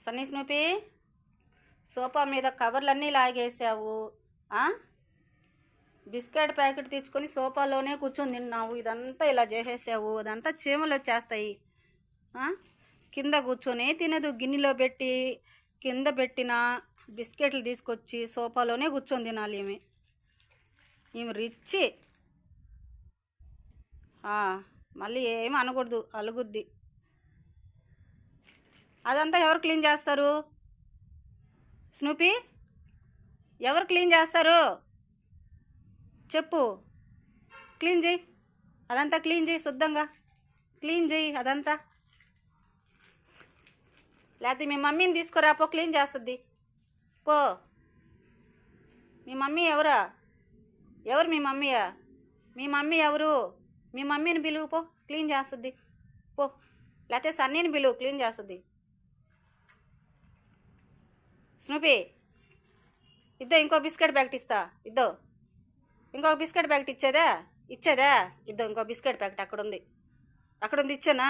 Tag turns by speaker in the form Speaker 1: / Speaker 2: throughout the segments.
Speaker 1: Sunny Snoopy, sofa మీద కవర్లన్నీ లాగేసావు. Biscuit packet తెచ్చుకొని సోఫాలోనే కూర్చొని తిన్నావు. ఇదంతా ఇలా చేసేసావు. అదంతా చీమలు వచ్చేస్తాయి. కింద కూర్చొని తినదు. గిన్నెలో పెట్టి కింద పెట్టిన బిస్కెట్లు తీసుకొచ్చి సోఫాలోనే కూర్చొని తినాలి. ఈమె రిచ్చి. మళ్ళీ ఏమి అనకూడదు, అలుగుద్ది. అదంతా ఎవరు క్లీన్ చేస్తారు? స్నూపీ, ఎవరు క్లీన్ చేస్తారు చెప్పు. క్లీన్ చేయి, అదంతా క్లీన్ చేయి, శుద్ధంగా క్లీన్ చేయి అదంతా. లేకపోతే మీ మమ్మీని తీసుకురా, పో, క్లీన్ చేస్తుంది. పో. మీ మమ్మీ ఎవరా? ఎవరు మీ మమ్మీయా? మీ మమ్మీ ఎవరు? మీ మమ్మీని పిలువు, పో, క్లీన్ చేస్తుంది. పో. లేకపోతే సన్నీని పిలువు, క్లీన్ చేస్తుంది. స్నూపీ, ఇద్దో ఇంకో బిస్కెట్ ప్యాకెట్ ఇస్తా. ఇద్దో ఇంకొక బిస్కెట్ ప్యాకెట్ ఇచ్చేదా? ఇద్దో ఇంకో బిస్కెట్ ప్యాకెట్ అక్కడుంది ఇచ్చానా?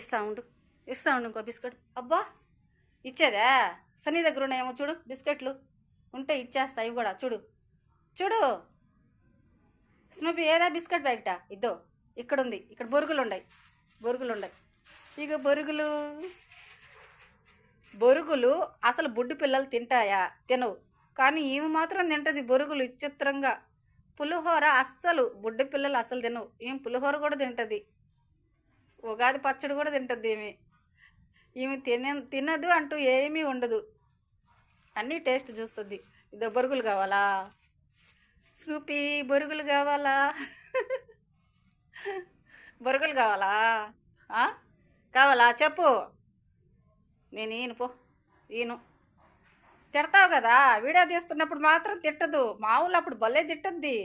Speaker 1: ఇస్తా ఉండు ఇంకో బిస్కెట్. అబ్బా, ఇచ్చేదా? సన్నీ దగ్గర ఉన్నాయేమో చూడు, బిస్కెట్లు ఉంటే ఇచ్చేస్తా. ఇవి కూడా చూడు. స్నూపీ, ఏదా బిస్కెట్ ప్యాకెటా? ఇద్దో ఇక్కడుంది. ఇక్కడ బొరుగులు ఉన్నాయి. ఇక బొరుగులు అసలు బుడ్డి పిల్లలు తింటాయా? తినవు. కానీ ఈమె మాత్రం తింటుంది బొరుగులు విచిత్రంగా. పులిహోర అస్సలు బుడ్డి పిల్లలు అసలు తినవు. ఈమె పులిహోర కూడా తింటుంది. ఉగాది పచ్చడి కూడా తింటుంది. ఈమె తినదు అంటూ ఏమీ ఉండదు. అన్నీ టేస్ట్ చూస్తుంది. ఇదో బొరుగులు కావాలా స్నూపీ? బొరుగులు కావాలా? బొరుగులు కావాలా చెప్పు. నేను ఈయను తిడతావు కదా, వీడియో తీస్తున్నప్పుడు మాత్రం తిట్టదు. మామూలు అప్పుడు భలే తిట్టద్ది.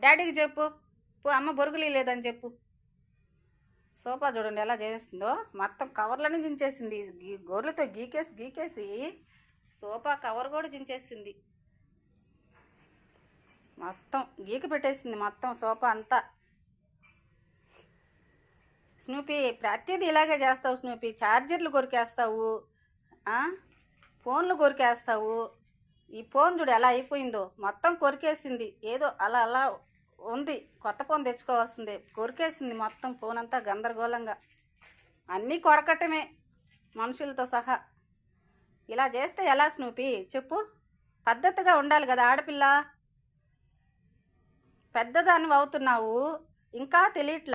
Speaker 1: డాడీకి చెప్పు, పో, అమ్మ బొరుగులు లేదని చెప్పు. సోఫా చూడండి ఎలా చేస్తుందో. మొత్తం కవర్లన్నీ జించేసింది. గోర్లతో గీకేసి సోఫా కవర్ కూడా జించేసింది. మొత్తం గీక పెట్టేసింది మొత్తం సోఫా అంతా. స్నూపీ, ప్రతిదీ ఇలాగే చేస్తావు స్నూపీ. ఛార్జర్లు కొరికేస్తావు, ఫోన్లు కొరికేస్తావు. ఈ ఫోన్ చూడు ఎలా అయిపోయిందో, మొత్తం కొరికేసింది. ఏదో అలా ఉంది. కొత్త ఫోన్ తెచ్చుకోవాల్సిందే. కొరికేసింది మొత్తం ఫోన్ అంతా గందరగోళంగా. అన్నీ కొరకటమే మనుషులతో సహా. ఇలా చేస్తే ఎలా స్నూపీ చెప్పు? పద్ధతిగా ఉండాలి కదా ఆడపిల్ల. పెద్దదాన్ని అవుతున్నావు, ఇంకా తెలియట్లేదు.